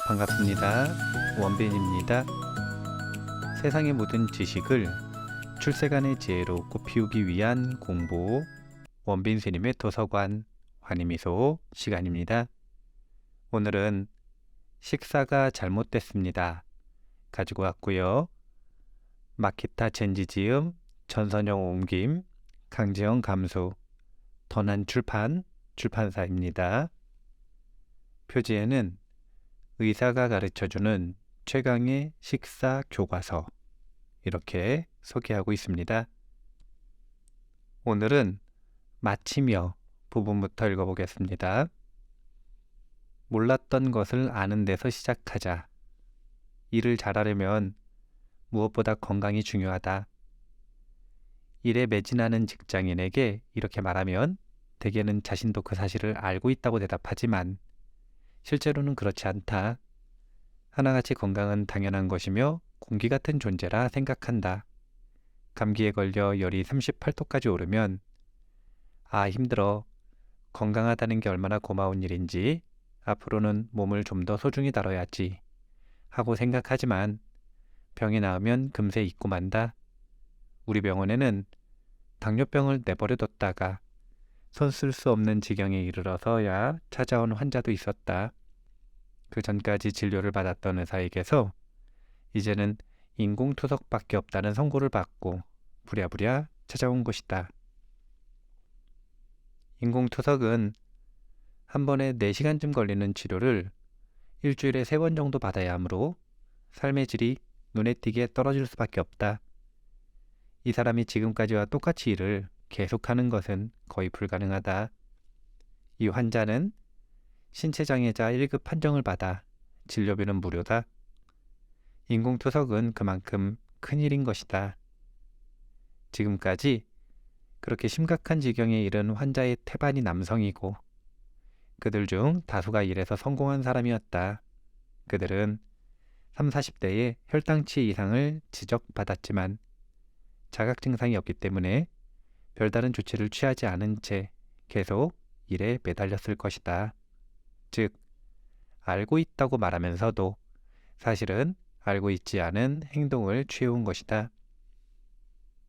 반갑습니다. 원빈입니다. 세상의 모든 지식을 출세간의 지혜로 꽃피우기 위한 공부, 원빈스님의 도서관 환희미소 시간입니다. 오늘은 식사가 잘못됐습니다 가지고 왔고요. 마키타 젠지지음, 전선영 옮김, 강재영 감수, 던한 출판사입니다. 표지에는 의사가 가르쳐주는 최강의 식사 교과서 이렇게 소개하고 있습니다. 오늘은 마치며 부분부터 읽어보겠습니다. 몰랐던 것을 아는 데서 시작하자. 일을 잘하려면 무엇보다 건강이 중요하다. 일에 매진하는 직장인에게 이렇게 말하면 대개는 자신도 그 사실을 알고 있다고 대답하지만 실제로는 그렇지 않다. 하나같이 건강은 당연한 것이며 공기 같은 존재라 생각한다. 감기에 걸려 열이 38도까지 오르면 힘들어. 건강하다는 게 얼마나 고마운 일인지 앞으로는 몸을 좀 더 소중히 다뤄야지 하고 생각하지만 병이 나으면 금세 잊고 만다. 우리 병원에는 당뇨병을 내버려뒀다가 손 쓸 수 없는 지경에 이르러서야 찾아온 환자도 있었다. 그 전까지 진료를 받았던 의사에게서 이제는 인공투석밖에 없다는 선고를 받고 부랴부랴 찾아온 것이다. 인공투석은 한 번에 4시간쯤 걸리는 치료를 일주일에 3번 정도 받아야 하므로 삶의 질이 눈에 띄게 떨어질 수밖에 없다. 이 사람이 지금까지와 똑같이 일을 계속하는 것은 거의 불가능하다. 이 환자는 신체장애자 1급 판정을 받아 진료비는 무료다. 인공투석은 그만큼 큰일인 것이다. 지금까지 그렇게 심각한 지경에 이른 환자의 태반이 남성이고 그들 중 다수가 일에서 성공한 사람이었다. 그들은 30, 40대에 혈당치 이상을 지적받았지만 자각 증상이 없기 때문에 별다른 조치를 취하지 않은 채 계속 일에 매달렸을 것이다. 즉, 알고 있다고 말하면서도 사실은 알고 있지 않은 행동을 취해온 것이다.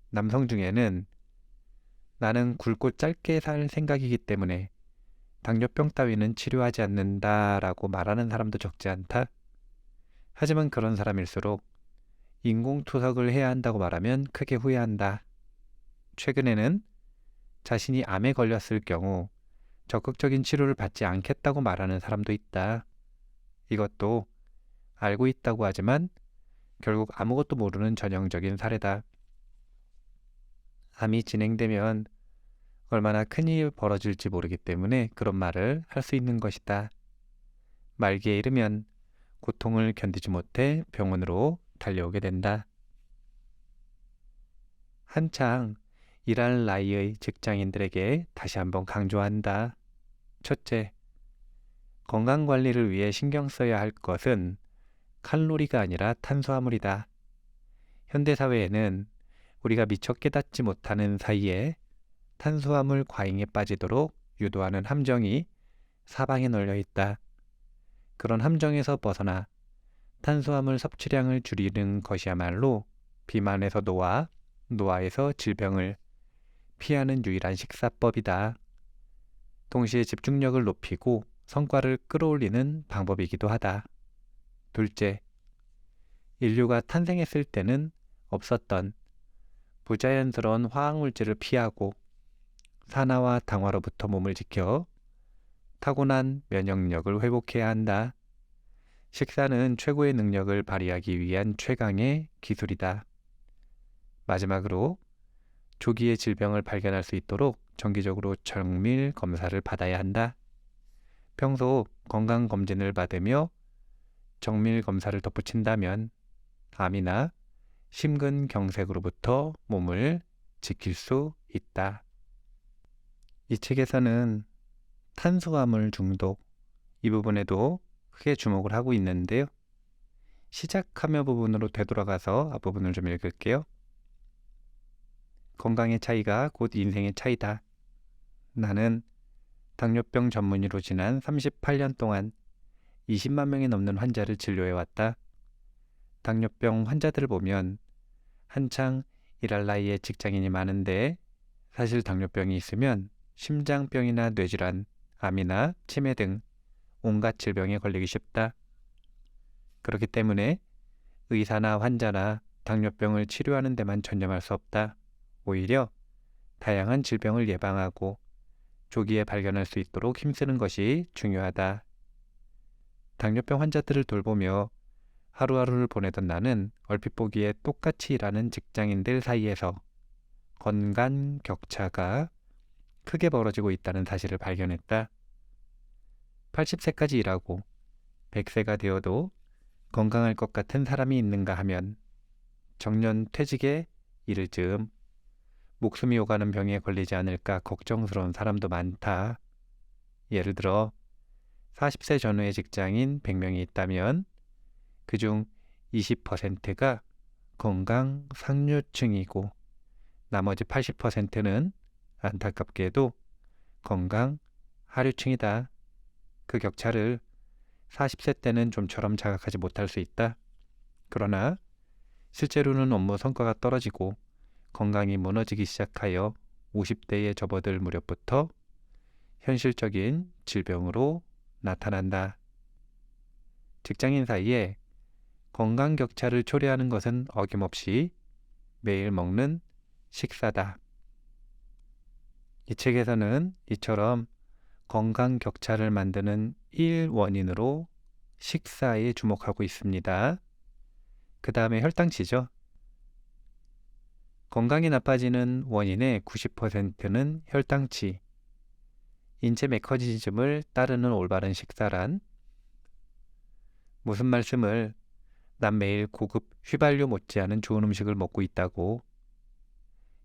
남성 중에는 나는 굵고 짧게 살 생각이기 때문에 당뇨병 따위는 치료하지 않는다 라고 말하는 사람도 적지 않다. 하지만 그런 사람일수록 인공투석을 해야 한다고 말하면 크게 후회한다. 최근에는 자신이 암에 걸렸을 경우 적극적인 치료를 받지 않겠다고 말하는 사람도 있다. 이것도 알고 있다고 하지만 결국 아무것도 모르는 전형적인 사례다. 암이 진행되면 얼마나 큰일이 벌어질지 모르기 때문에 그런 말을 할 수 있는 것이다. 말기에 이르면 고통을 견디지 못해 병원으로 달려오게 된다. 한창 일할 나이의 직장인들에게 다시 한번 강조한다. 첫째, 건강관리를 위해 신경 써야 할 것은 칼로리가 아니라 탄수화물이다. 현대사회에는 우리가 미처 깨닫지 못하는 사이에 탄수화물 과잉에 빠지도록 유도하는 함정이 사방에 널려 있다. 그런 함정에서 벗어나 탄수화물 섭취량을 줄이는 것이야말로 비만에서 노화, 노화에서 질병을 피하는 유일한 식사법이다. 동시에 집중력을 높이고 성과를 끌어올리는 방법이기도 하다. 둘째, 인류가 탄생했을 때는 없었던 부자연스러운 화학물질을 피하고 산화와 당화로부터 몸을 지켜 타고난 면역력을 회복해야 한다. 식사는 최고의 능력을 발휘하기 위한 최강의 기술이다. 마지막으로 조기에 질병을 발견할 수 있도록 정기적으로 정밀 검사를 받아야 한다. 평소 건강검진을 받으며 정밀 검사를 덧붙인다면 암이나 심근경색으로부터 몸을 지킬 수 있다. 이 책에서는 탄수화물 중독 이 부분에도 크게 주목을 하고 있는데요. 시작하며 부분으로 되돌아가서 앞부분을 좀 읽을게요. 건강의 차이가 곧 인생의 차이다. 나는 당뇨병 전문의로 지난 38년 동안 20만 명이 넘는 환자를 진료해왔다. 당뇨병 환자들을 보면 한창 일할 나이에 직장인이 많은데 사실 당뇨병이 있으면 심장병이나 뇌질환, 암이나 치매 등 온갖 질병에 걸리기 쉽다. 그렇기 때문에 의사나 환자나 당뇨병을 치료하는 데만 전념할 수 없다. 오히려 다양한 질병을 예방하고 조기에 발견할 수 있도록 힘쓰는 것이 중요하다. 당뇨병 환자들을 돌보며 하루하루를 보내던 나는 얼핏 보기에 똑같이 일하는 직장인들 사이에서 건강 격차가 크게 벌어지고 있다는 사실을 발견했다. 80세까지 일하고 100세가 되어도 건강할 것 같은 사람이 있는가 하면 정년 퇴직에 이를 즈음 목숨이 오가는 병에 걸리지 않을까 걱정스러운 사람도 많다. 예를 들어 40세 전후의 직장인 100명이 있다면 그중 20%가 건강 상류층이고 나머지 80%는 안타깝게도 건강 하류층이다. 그 격차를 40세 때는 좀처럼 자각하지 못할 수 있다. 그러나 실제로는 업무 성과가 떨어지고 건강이 무너지기 시작하여 50대에 접어들 무렵부터 현실적인 질병으로 나타난다. 직장인 사이에 건강 격차를 초래하는 것은 어김없이 매일 먹는 식사다. 이 책에서는 이처럼 건강 격차를 만드는 1원인으로 식사에 주목하고 있습니다. 그 다음에 혈당치죠. 건강이 나빠지는 원인의 90%는 혈당치. 인체 메커니즘을 따르는 올바른 식사란 무슨 말씀을 난 매일 고급 휘발유 못지않은 좋은 음식을 먹고 있다고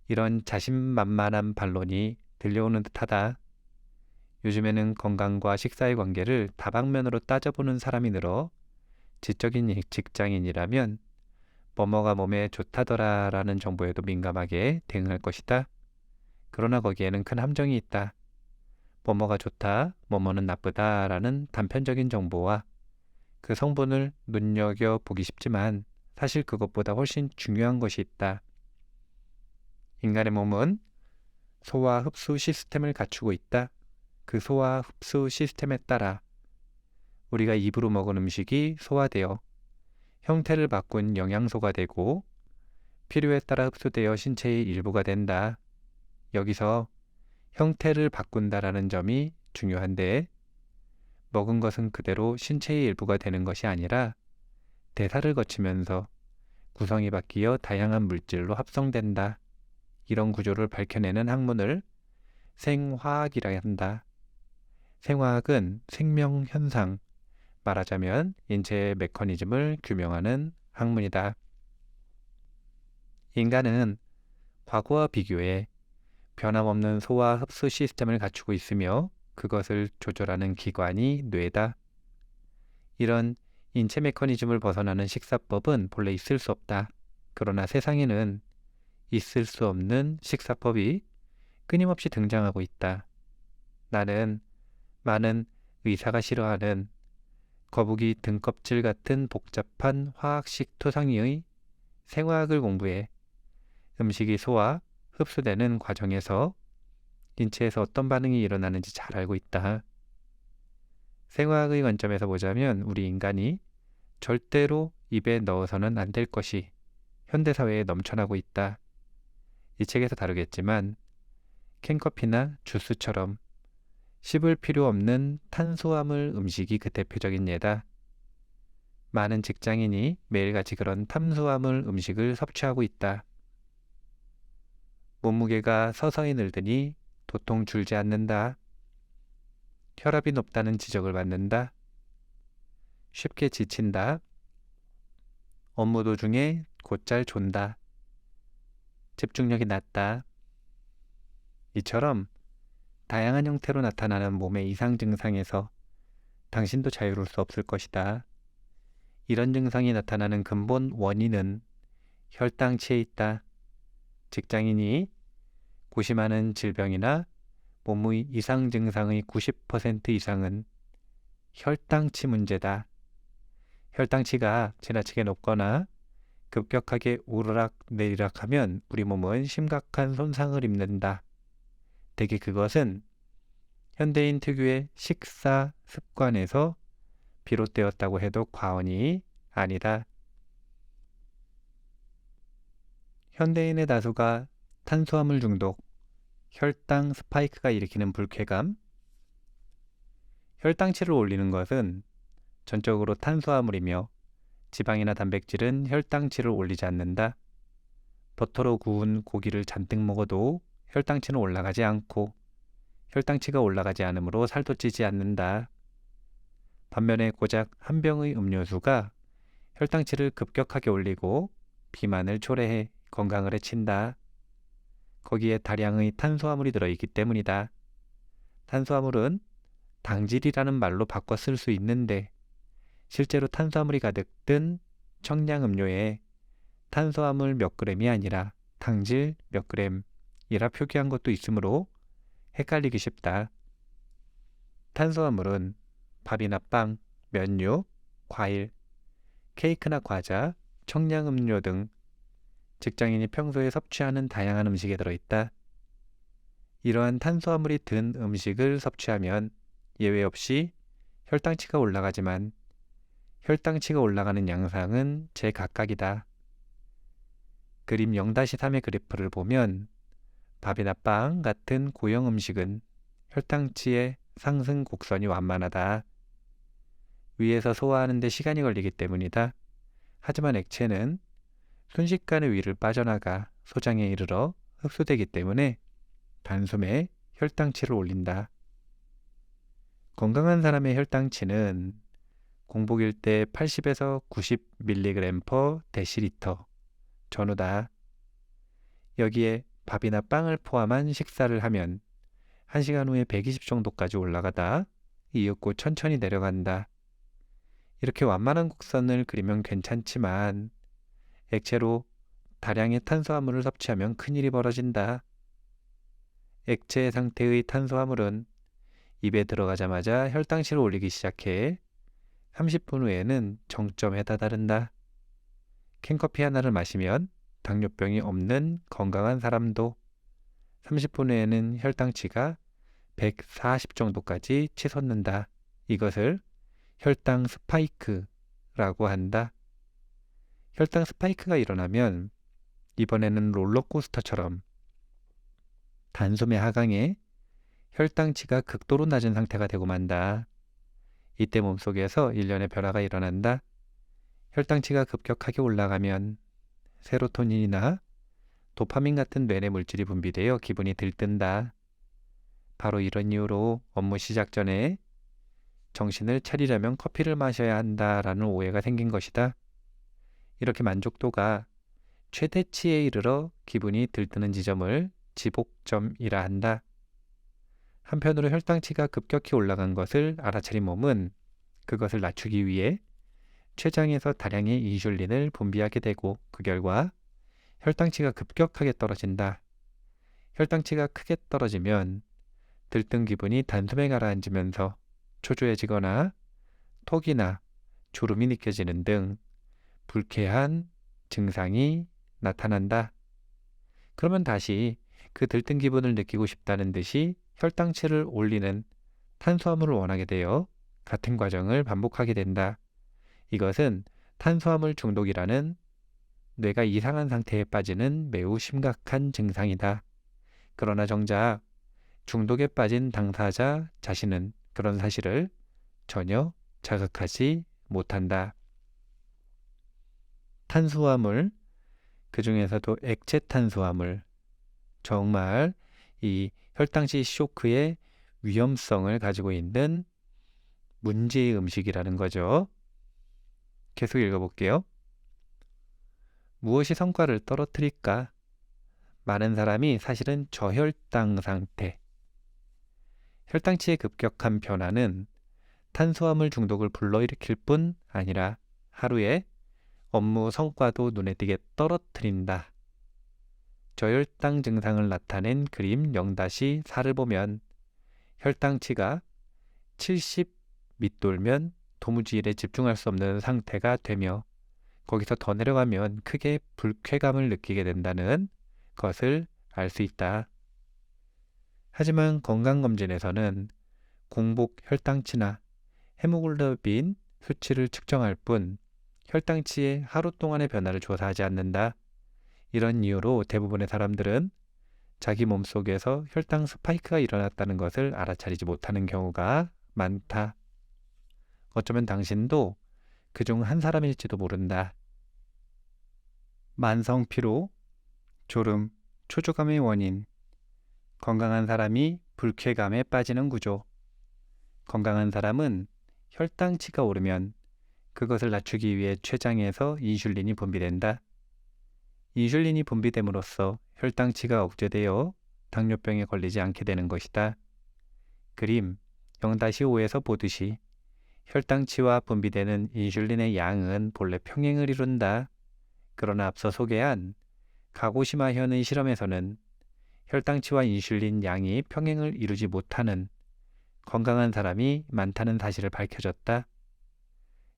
이런 자신만만한 반론이 들려오는 듯하다. 요즘에는 건강과 식사의 관계를 다방면으로 따져보는 사람이 늘어 지적인 직장인이라면 뭐뭐가 몸에 좋다더라 라는 정보에도 민감하게 대응할 것이다. 그러나 거기에는 큰 함정이 있다. 뭐뭐가 좋다, 뭐뭐는 나쁘다 라는 단편적인 정보와 그 성분을 눈여겨보기 쉽지만 사실 그것보다 훨씬 중요한 것이 있다. 인간의 몸은 소화 흡수 시스템을 갖추고 있다. 그 소화 흡수 시스템에 따라 우리가 입으로 먹은 음식이 소화되어 형태를 바꾼 영양소가 되고 필요에 따라 흡수되어 신체의 일부가 된다. 여기서 형태를 바꾼다라는 점이 중요한데 먹은 것은 그대로 신체의 일부가 되는 것이 아니라 대사를 거치면서 구성이 바뀌어 다양한 물질로 합성된다. 이런 구조를 밝혀내는 학문을 생화학이라 한다. 생화학은 생명 현상, 말하자면 인체의 메커니즘을 규명하는 학문이다. 인간은 과거와 비교해 변함없는 소화 흡수 시스템을 갖추고 있으며 그것을 조절하는 기관이 뇌다. 이런 인체 메커니즘을 벗어나는 식사법은 본래 있을 수 없다. 그러나 세상에는 있을 수 없는 식사법이 끊임없이 등장하고 있다. 나는 많은 의사가 싫어하는 거북이 등껍질 같은 복잡한 화학식 토상의 생화학을 공부해 음식이 소화, 흡수되는 과정에서 인체에서 어떤 반응이 일어나는지 잘 알고 있다. 생화학의 관점에서 보자면 우리 인간이 절대로 입에 넣어서는 안 될 것이 현대사회에 넘쳐나고 있다. 이 책에서 다루겠지만 캔커피나 주스처럼 씹을 필요 없는 탄수화물 음식이 그 대표적인 예다. 많은 직장인이 매일같이 그런 탄수화물 음식을 섭취하고 있다. 몸무게가 서서히 늘더니 도통 줄지 않는다. 혈압이 높다는 지적을 받는다. 쉽게 지친다. 업무 도중에 곧잘 존다. 집중력이 낮다. 이처럼 다양한 형태로 나타나는 몸의 이상 증상에서 당신도 자유로울 수 없을 것이다. 이런 증상이 나타나는 근본 원인은 혈당치에 있다. 직장인이 고심하는 질병이나 몸의 이상 증상의 90% 이상은 혈당치 문제다. 혈당치가 지나치게 높거나 급격하게 오르락 내리락하면 우리 몸은 심각한 손상을 입는다. 대개 그것은 현대인 특유의 식사 습관에서 비롯되었다고 해도 과언이 아니다. 현대인의 다수가 탄수화물 중독, 혈당 스파이크가 일으키는 불쾌감, 혈당치를 올리는 것은 전적으로 탄수화물이며 지방이나 단백질은 혈당치를 올리지 않는다. 버터로 구운 고기를 잔뜩 먹어도 혈당치는 올라가지 않고 혈당치가 올라가지 않으므로 살도 찌지 않는다. 반면에 고작 한 병의 음료수가 혈당치를 급격하게 올리고 비만을 초래해 건강을 해친다. 거기에 다량의 탄수화물이 들어있기 때문이다. 탄수화물은 당질이라는 말로 바꿔 쓸 수 있는데 실제로 탄수화물이 가득 든 청량음료에 탄수화물 몇 그램이 아니라 당질 몇 그램이라 표기한 것도 있으므로 헷갈리기 쉽다. 탄수화물은 밥이나 빵, 면류, 과일, 케이크나 과자, 청량음료 등 직장인이 평소에 섭취하는 다양한 음식에 들어있다. 이러한 탄수화물이 든 음식을 섭취하면 예외 없이 혈당치가 올라가지만 혈당치가 올라가는 양상은 제각각이다. 그림 0-3의 그래프를 보면 밥이나 빵 같은 고형 음식은 혈당치의 상승 곡선이 완만하다. 위에서 소화하는 데 시간이 걸리기 때문이다. 하지만 액체는 순식간에 위를 빠져나가 소장에 이르러 흡수되기 때문에 단숨에 혈당치를 올린다. 건강한 사람의 혈당치는 공복일 때 80에서 90mg/dL 전후다. 여기에 밥이나 빵을 포함한 식사를 하면 1시간 후에 120 정도까지 올라가다 이윽고 천천히 내려간다. 이렇게 완만한 곡선을 그리면 괜찮지만 액체로 다량의 탄수화물을 섭취하면 큰일이 벌어진다. 액체 상태의 탄수화물은 입에 들어가자마자 혈당치를 올리기 시작해 30분 후에는 정점에 다다른다. 캔커피 하나를 마시면 당뇨병이 없는 건강한 사람도 30분 후에는 혈당치가 140 정도까지 치솟는다. 이것을 혈당 스파이크라고 한다. 혈당 스파이크가 일어나면 이번에는 롤러코스터처럼 단숨에 하강해 혈당치가 극도로 낮은 상태가 되고 만다. 이때 몸속에서 일련의 변화가 일어난다. 혈당치가 급격하게 올라가면 세로토닌이나 도파민 같은 뇌내 물질이 분비되어 기분이 들뜬다. 바로 이런 이유로 업무 시작 전에 정신을 차리려면 커피를 마셔야 한다라는 오해가 생긴 것이다. 이렇게 만족도가 최대치에 이르러 기분이 들뜨는 지점을 지복점이라 한다. 한편으로 혈당치가 급격히 올라간 것을 알아차린 몸은 그것을 낮추기 위해 췌장에서 다량의 인슐린을 분비하게 되고 그 결과 혈당치가 급격하게 떨어진다. 혈당치가 크게 떨어지면 들뜬 기분이 단숨에 가라앉으면서 초조해지거나 톡이나 졸음이 느껴지는 등 불쾌한 증상이 나타난다. 그러면 다시 그 들뜬 기분을 느끼고 싶다는 듯이 혈당치를 올리는 탄수화물을 원하게 되어 같은 과정을 반복하게 된다. 이것은 탄수화물 중독이라는 뇌가 이상한 상태에 빠지는 매우 심각한 증상이다. 그러나 정작 중독에 빠진 당사자 자신은 그런 사실을 전혀 자각하지 못한다. 탄수화물, 그 중에서도 액체 탄수화물, 정말 이 혈당치 쇼크의 위험성을 가지고 있는 문제의 음식이라는 거죠. 계속 읽어볼게요. 무엇이 성과를 떨어뜨릴까? 많은 사람이 사실은 저혈당 상태. 혈당치의 급격한 변화는 탄수화물 중독을 불러일으킬 뿐 아니라 하루에 업무 성과도 눈에 띄게 떨어뜨린다. 저혈당 증상을 나타낸 그림 0-4를 보면 혈당치가 70 밑돌면 도무지 일에 집중할 수 없는 상태가 되며 거기서 더 내려가면 크게 불쾌감을 느끼게 된다는 것을 알 수 있다. 하지만 건강검진에서는 공복 혈당치나 헤모글로빈 수치를 측정할 뿐 혈당치의 하루 동안의 변화를 조사하지 않는다. 이런 이유로 대부분의 사람들은 자기 몸속에서 혈당 스파이크가 일어났다는 것을 알아차리지 못하는 경우가 많다. 어쩌면 당신도 그중 한 사람일지도 모른다. 만성 피로, 졸음, 초조감의 원인. 건강한 사람이 불쾌감에 빠지는 구조. 건강한 사람은 혈당치가 오르면 그것을 낮추기 위해 췌장에서 인슐린이 분비된다. 인슐린이 분비됨으로써 혈당치가 억제되어 당뇨병에 걸리지 않게 되는 것이다. 그림 0-5에서 보듯이 혈당치와 분비되는 인슐린의 양은 본래 평행을 이룬다. 그러나 앞서 소개한 가고시마현의 실험에서는 혈당치와 인슐린 양이 평행을 이루지 못하는 건강한 사람이 많다는 사실을 밝혀졌다.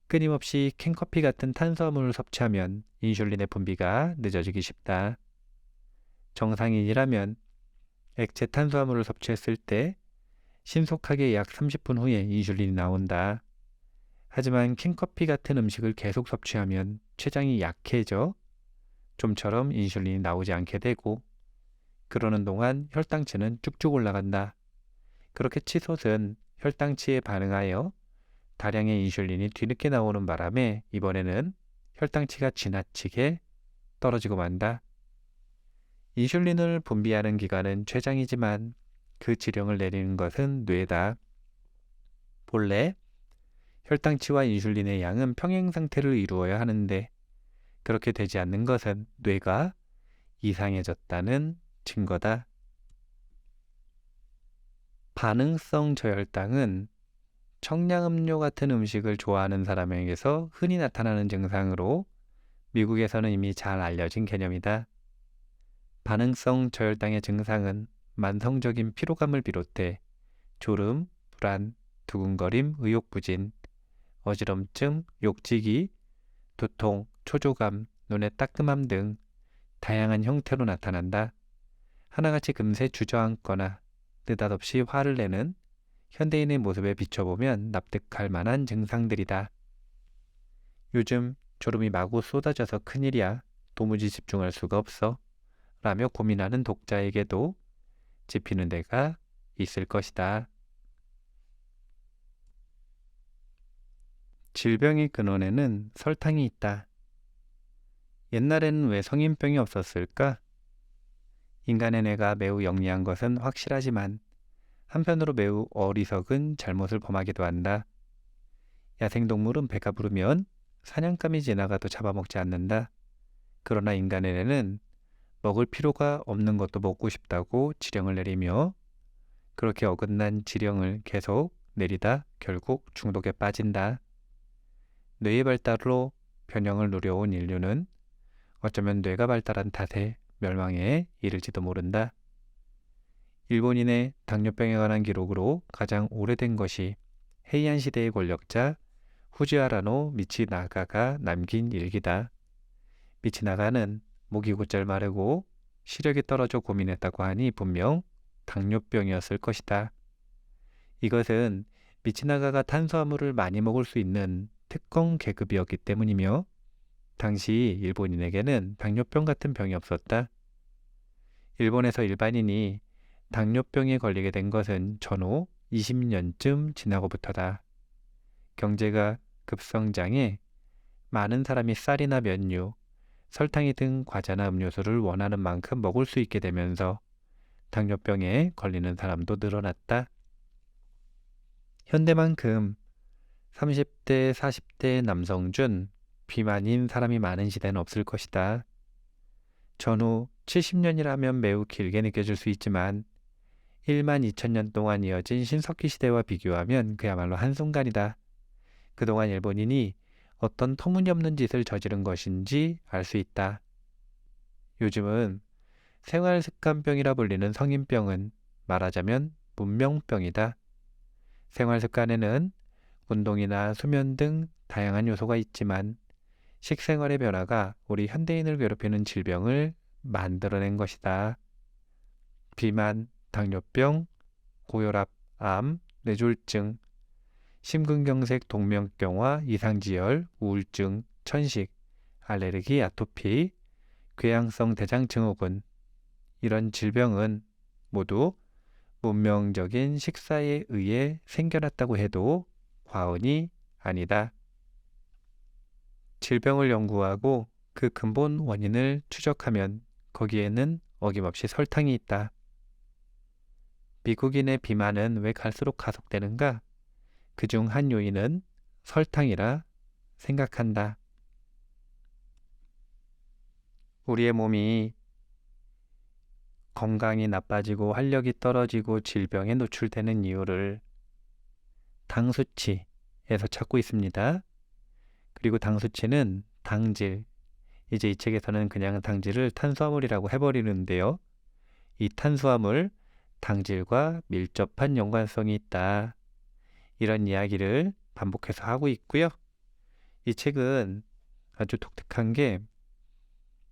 끊임없이 캔커피 같은 탄수화물을 섭취하면 인슐린의 분비가 늦어지기 쉽다. 정상인이라면 액체 탄수화물을 섭취했을 때 신속하게 약 30분 후에 인슐린이 나온다. 하지만 캔커피 같은 음식을 계속 섭취하면 췌장이 약해져 좀처럼 인슐린이 나오지 않게 되고 그러는 동안 혈당치는 쭉쭉 올라간다. 그렇게 치솟은 혈당치에 반응하여 다량의 인슐린이 뒤늦게 나오는 바람에 이번에는 혈당치가 지나치게 떨어지고 만다. 인슐린을 분비하는 기관은 췌장이지만 그 지령을 내리는 것은 뇌다. 본래 혈당치와 인슐린의 양은 평행 상태를 이루어야 하는데 그렇게 되지 않는 것은 뇌가 이상해졌다는 증거다. 반응성 저혈당은 청량음료 같은 음식을 좋아하는 사람에게서 흔히 나타나는 증상으로 미국에서는 이미 잘 알려진 개념이다. 반응성 저혈당의 증상은 만성적인 피로감을 비롯해 졸음, 불안, 두근거림, 의욕부진, 어지럼증, 욕지기, 두통, 초조감, 눈의 따끔함 등 다양한 형태로 나타난다. 하나같이 금세 주저앉거나 느닷없이 화를 내는 현대인의 모습에 비춰보면 납득할 만한 증상들이다. 요즘 졸음이 마구 쏟아져서 큰일이야. 도무지 집중할 수가 없어. 라며 고민하는 독자에게도 짚히는 데가 있을 것이다. 질병의 근원에는 설탕이 있다. 옛날에는 왜 성인병이 없었을까? 인간의 뇌가 매우 영리한 것은 확실하지만 한편으로 매우 어리석은 잘못을 범하기도 한다. 야생동물은 배가 부르면 사냥감이 지나가도 잡아먹지 않는다. 그러나 인간의 뇌는 먹을 필요가 없는 것도 먹고 싶다고 지령을 내리며 그렇게 어긋난 지령을 계속 내리다 결국 중독에 빠진다. 뇌의 발달로 변형을 누려온 인류는 어쩌면 뇌가 발달한 탓에 멸망에 이를지도 모른다. 일본인의 당뇨병에 관한 기록으로 가장 오래된 것이 헤이안 시대의 권력자 후지와라노 미치나가가 남긴 일기다. 미치나가는 목이 곧잘 마르고 시력이 떨어져 고민했다고 하니 분명 당뇨병이었을 것이다. 이것은 미치나가가 탄수화물을 많이 먹을 수 있는 특권 계급이었기 때문이며 당시 일본인에게는 당뇨병 같은 병이 없었다. 일본에서 일반인이 당뇨병에 걸리게 된 것은 전후 20년쯤 지나고부터다. 경제가 급성장해 많은 사람이 쌀이나 면류, 설탕이 든 과자나 음료수를 원하는 만큼 먹을 수 있게 되면서 당뇨병에 걸리는 사람도 늘어났다. 현대만큼 30대, 40대 남성 중 비만인 사람이 많은 시대는 없을 것이다. 전후 70년이라면 매우 길게 느껴질 수 있지만 1만 2천년 동안 이어진 신석기 시대와 비교하면 그야말로 한순간이다. 그동안 일본인이 어떤 터무니없는 짓을 저지른 것인지 알 수 있다. 요즘은 생활습관병이라 불리는 성인병은 말하자면 문명병이다. 생활습관에는 운동이나 수면 등 다양한 요소가 있지만 식생활의 변화가 우리 현대인을 괴롭히는 질병을 만들어낸 것이다. 비만, 당뇨병, 고혈압, 암, 뇌졸중, 심근경색, 동맥경화, 이상지열, 우울증, 천식, 알레르기, 아토피, 궤양성 대장증후군 이런 질병은 모두 문명적인 식사에 의해 생겨났다고 해도 과언이 아니다. 질병을 연구하고 그 근본 원인을 추적하면 거기에는 어김없이 설탕이 있다. 미국인의 비만은 왜 갈수록 가속되는가? 그중 한 요인은 설탕이라 생각한다. 우리의 몸이 건강이 나빠지고 활력이 떨어지고 질병에 노출되는 이유를 당 수치에서 찾고 있습니다. 그리고 당 수치는 당질, 이제 이 책에서는 그냥 당질을 탄수화물이라고 해버리는데요. 이 탄수화물, 당질과 밀접한 연관성이 있다. 이런 이야기를 반복해서 하고 있고요. 이 책은 아주 독특한 게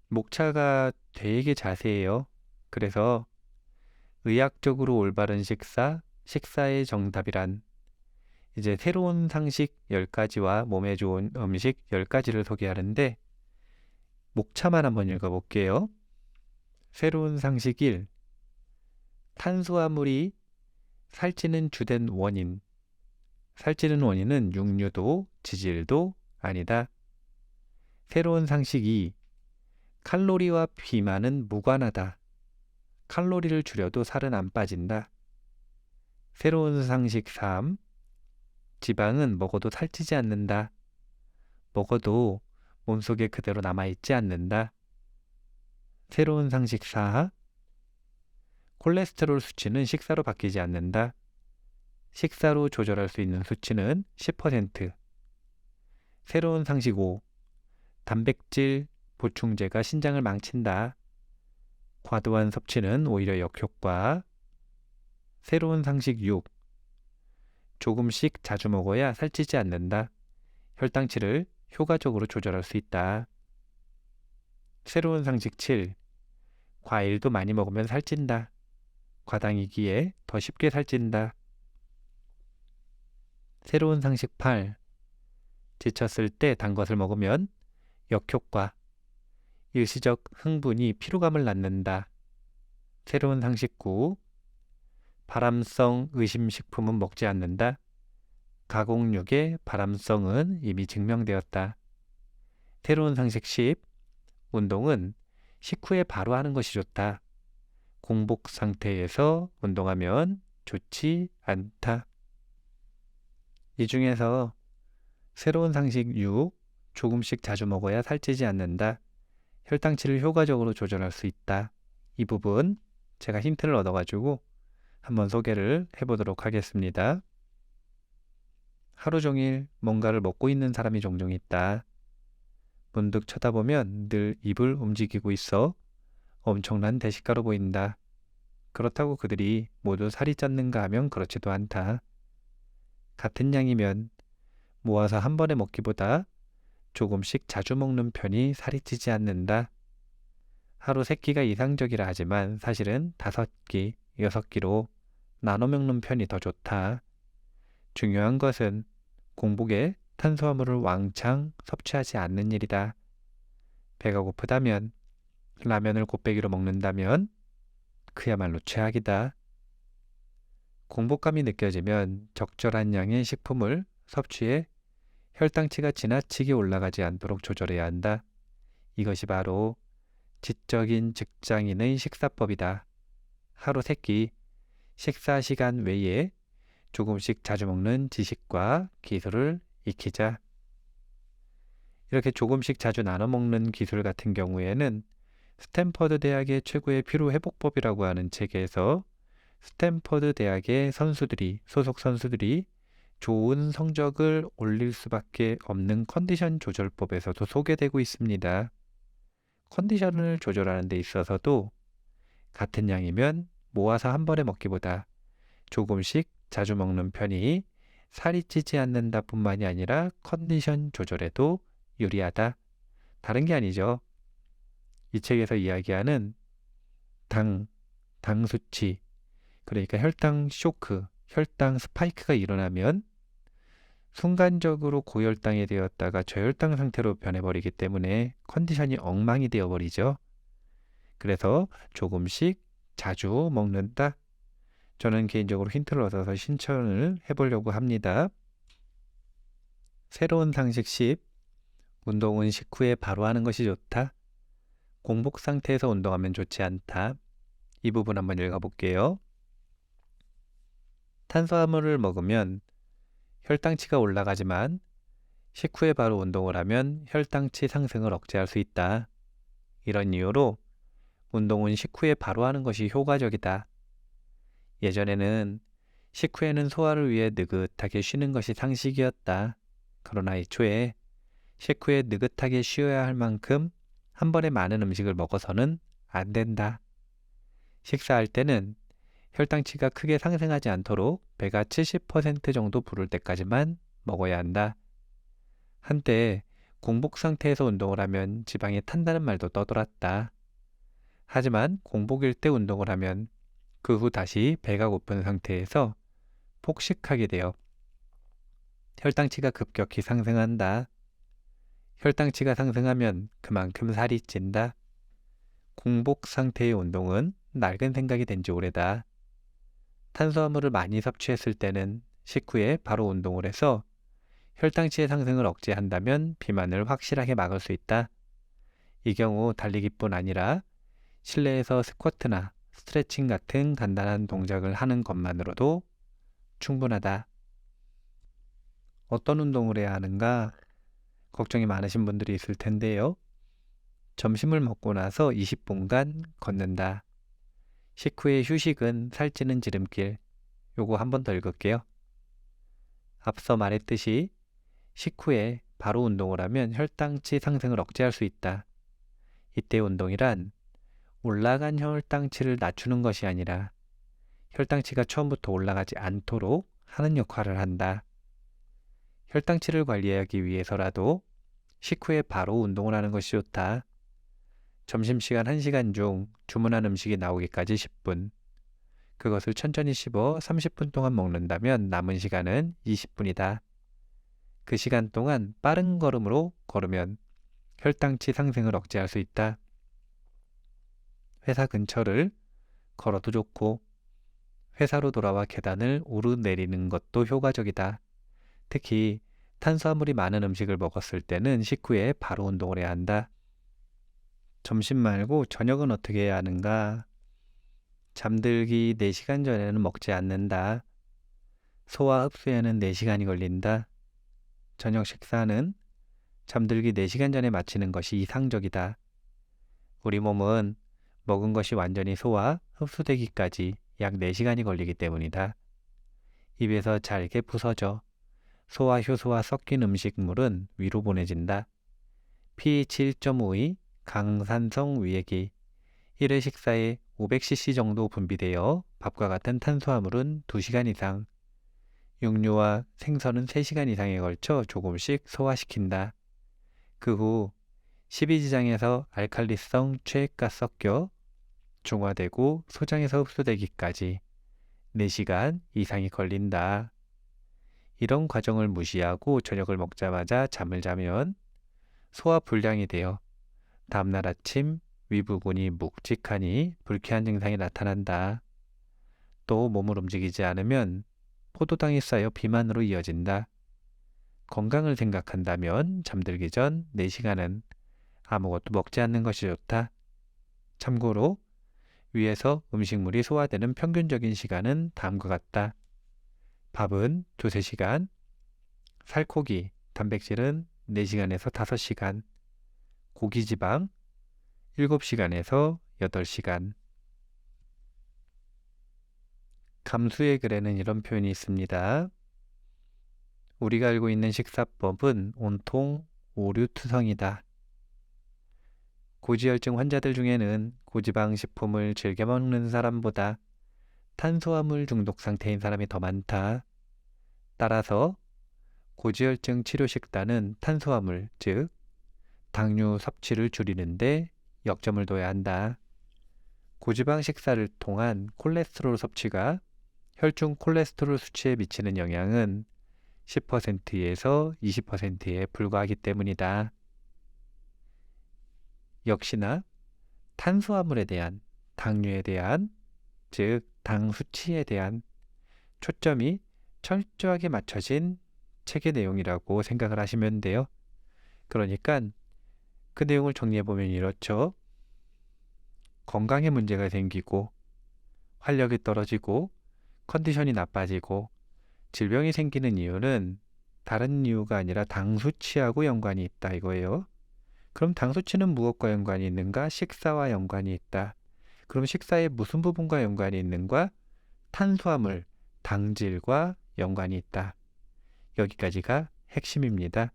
목차가 되게 자세해요. 그래서 의학적으로 올바른 식사, 식사의 정답이란 이제 새로운 상식 10가지와 몸에 좋은 음식 10가지를 소개하는데 목차만 한번 읽어볼게요. 새로운 상식 1. 탄수화물이 살찌는 주된 원인. 살찌는 원인은 육류도 지질도 아니다. 새로운 상식 2. 칼로리와 비만은 무관하다. 칼로리를 줄여도 살은 안 빠진다. 새로운 상식 3. 지방은 먹어도 살찌지 않는다. 먹어도 몸속에 그대로 남아있지 않는다. 새로운 상식 4. 콜레스테롤 수치는 식사로 바뀌지 않는다. 식사로 조절할 수 있는 수치는 10%. 새로운 상식 5. 단백질 보충제가 신장을 망친다. 과도한 섭취는 오히려 역효과. 새로운 상식 6. 조금씩 자주 먹어야 살찌지 않는다. 혈당치를 효과적으로 조절할 수 있다. 새로운 상식 7. 과일도 많이 먹으면 살찐다. 과당이기에 더 쉽게 살찐다. 새로운 상식 8. 지쳤을 때 단 것을 먹으면 역효과. 일시적 흥분이 피로감을 낳는다. 새로운 상식 9. 발암성 의심식품은 먹지 않는다. 가공육의 발암성은 이미 증명되었다. 새로운 상식 10. 운동은 식후에 바로 하는 것이 좋다. 공복 상태에서 운동하면 좋지 않다. 이 중에서 새로운 상식 6. 조금씩 자주 먹어야 살찌지 않는다. 혈당치를 효과적으로 조절할 수 있다. 이 부분 제가 힌트를 얻어가지고 한번 소개를 해보도록 하겠습니다. 하루 종일 뭔가를 먹고 있는 사람이 종종 있다. 문득 쳐다보면 늘 입을 움직이고 있어 엄청난 대식가로 보인다. 그렇다고 그들이 모두 살이 쪘는가 하면 그렇지도 않다. 같은 양이면 모아서 한 번에 먹기보다 조금씩 자주 먹는 편이 살이 찌지 않는다. 하루 3끼가 이상적이라 하지만 사실은 5끼, 6끼로 나눠 먹는 편이 더 좋다. 중요한 것은 공복에 탄수화물을 왕창 섭취하지 않는 일이다. 배가 고프다면, 라면을 곱빼기로 먹는다면 그야말로 최악이다. 공복감이 느껴지면 적절한 양의 식품을 섭취해 혈당치가 지나치게 올라가지 않도록 조절해야 한다. 이것이 바로 지적인 직장인의 식사법이다. 하루 3끼, 식사 시간 외에 조금씩 자주 먹는 지식과 기술을 익히자. 이렇게 조금씩 자주 나눠 먹는 기술 같은 경우에는 스탠퍼드 대학의 최고의 피로회복법이라고 하는 책에서 스탠퍼드 대학의 소속 선수들이 좋은 성적을 올릴 수밖에 없는 컨디션 조절법에서도 소개되고 있습니다. 컨디션을 조절하는 데 있어서도 같은 양이면 모아서 한 번에 먹기보다 조금씩 자주 먹는 편이 살이 찌지 않는다 뿐만이 아니라 컨디션 조절에도 유리하다. 다른 게 아니죠. 이 책에서 이야기하는 당, 당 수치, 그러니까 혈당 쇼크, 혈당 스파이크가 일어나면 순간적으로 고혈당이 되었다가 저혈당 상태로 변해버리기 때문에 컨디션이 엉망이 되어버리죠. 그래서 조금씩 자주 먹는다. 저는 개인적으로 힌트를 얻어서 신청을 해보려고 합니다. 새로운 상식 10. 운동은 식후에 바로 하는 것이 좋다. 공복 상태에서 운동하면 좋지 않다. 이 부분 한번 읽어볼게요. 탄수화물을 먹으면 혈당치가 올라가지만 식후에 바로 운동을 하면 혈당치 상승을 억제할 수 있다. 이런 이유로 운동은 식후에 바로 하는 것이 효과적이다. 예전에는 식후에는 소화를 위해 느긋하게 쉬는 것이 상식이었다. 그러나 애초에 식후에 느긋하게 쉬어야 할 만큼 한 번에 많은 음식을 먹어서는 안 된다. 식사할 때는 혈당치가 크게 상승하지 않도록 배가 70% 정도 부를 때까지만 먹어야 한다. 한때 공복 상태에서 운동을 하면 지방이 탄다는 말도 떠돌았다. 하지만 공복일 때 운동을 하면 그 후 다시 배가 고픈 상태에서 폭식하게 되어 혈당치가 급격히 상승한다. 혈당치가 상승하면 그만큼 살이 찐다. 공복 상태의 운동은 낡은 생각이 된 지 오래다. 탄수화물을 많이 섭취했을 때는 식후에 바로 운동을 해서 혈당치의 상승을 억제한다면 비만을 확실하게 막을 수 있다. 이 경우 달리기뿐 아니라 실내에서 스쿼트나 스트레칭 같은 간단한 동작을 하는 것만으로도 충분하다. 어떤 운동을 해야 하는가? 걱정이 많으신 분들이 있을 텐데요. 점심을 먹고 나서 20분간 걷는다. 식후의 휴식은 살찌는 지름길. 요거 한 번 더 읽을게요. 앞서 말했듯이 식후에 바로 운동을 하면 혈당치 상승을 억제할 수 있다. 이때 운동이란 올라간 혈당치를 낮추는 것이 아니라 혈당치가 처음부터 올라가지 않도록 하는 역할을 한다. 혈당치를 관리하기 위해서라도 식후에 바로 운동을 하는 것이 좋다. 점심시간 1시간 중 주문한 음식이 나오기까지 10분. 그것을 천천히 씹어 30분 동안 먹는다면 남은 시간은 20분이다. 그 시간 동안 빠른 걸음으로 걸으면 혈당치 상승을 억제할 수 있다. 회사 근처를 걸어도 좋고 회사로 돌아와 계단을 오르내리는 것도 효과적이다. 특히 탄수화물이 많은 음식을 먹었을 때는 식후에 바로 운동을 해야 한다. 점심 말고 저녁은 어떻게 해야 하는가? 잠들기 4시간 전에는 먹지 않는다. 소화 흡수에는 4시간이 걸린다. 저녁 식사는 잠들기 4시간 전에 마치는 것이 이상적이다. 우리 몸은 먹은 것이 완전히 소화, 흡수되기까지 약 4시간이 걸리기 때문이다. 입에서 잘게 부서져 소화 효소와 섞인 음식물은 위로 보내진다. pH 1.5의 강산성 위액이 1회 식사에 500cc 정도 분비되어 밥과 같은 탄수화물은 2시간 이상, 육류와 생선은 3시간 이상에 걸쳐 조금씩 소화시킨다. 그 후 십이지장에서 알칼리성 체액과 섞여 중화되고 소장에서 흡수되기까지 4시간 이상이 걸린다. 이런 과정을 무시하고 저녁을 먹자마자 잠을 자면 소화 불량이 되어 다음날 아침 위부근이 묵직하니 불쾌한 증상이 나타난다. 또 몸을 움직이지 않으면 포도당이 쌓여 비만으로 이어진다. 건강을 생각한다면 잠들기 전 4시간은 아무것도 먹지 않는 것이 좋다. 참고로 위에서 음식물이 소화되는 평균적인 시간은 다음과 같다. 밥은 2~3시간, 살코기, 단백질은 4시간에서 5시간, 고기지방 7시간에서 8시간. 감수의 글에는 이런 표현이 있습니다. 우리가 알고 있는 식사법은 온통 오류투성이다. 고지혈증 환자들 중에는 고지방 식품을 즐겨 먹는 사람보다 탄수화물 중독 상태인 사람이 더 많다. 따라서 고지혈증 치료 식단은 탄수화물, 즉 당류 섭취를 줄이는데 역점을 둬야 한다. 고지방 식사를 통한 콜레스테롤 섭취가 혈중 콜레스테롤 수치에 미치는 영향은 10%에서 20%에 불과하기 때문이다. 역시나 탄수화물에 대한, 당류에 대한, 즉 당 수치에 대한 초점이 철저하게 맞춰진 책의 내용이라고 생각을 하시면 돼요. 그러니까 그 내용을 정리해보면 이렇죠. 건강에 문제가 생기고 활력이 떨어지고 컨디션이 나빠지고 질병이 생기는 이유는 다른 이유가 아니라 당 수치하고 연관이 있다 이거예요. 그럼 당 수치는 무엇과 연관이 있는가? 식사와 연관이 있다. 그럼 식사의 무슨 부분과 연관이 있는가? 탄수화물, 당질과 연관이 있다. 여기까지가 핵심입니다.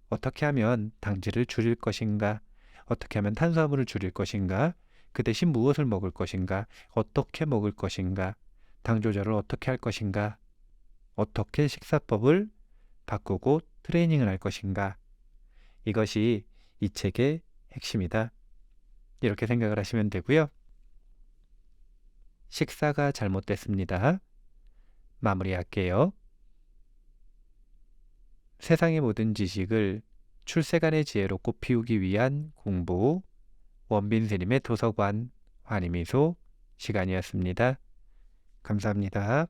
어떻게 하면 당질을 줄일 것인가? 어떻게 하면 탄수화물을 줄일 것인가? 그 대신 무엇을 먹을 것인가? 어떻게 먹을 것인가? 당 조절을 어떻게 할 것인가? 어떻게 식사법을 바꾸고 트레이닝을 할 것인가? 이것이 이 책의 핵심이다. 이렇게 생각을 하시면 되고요. 식사가 잘못됐습니다. 마무리할게요. 세상의 모든 지식을 출세간의 지혜로 꽃피우기 위한 공부, 원빈스님의 도서관, 환희미소 시간이었습니다. 감사합니다.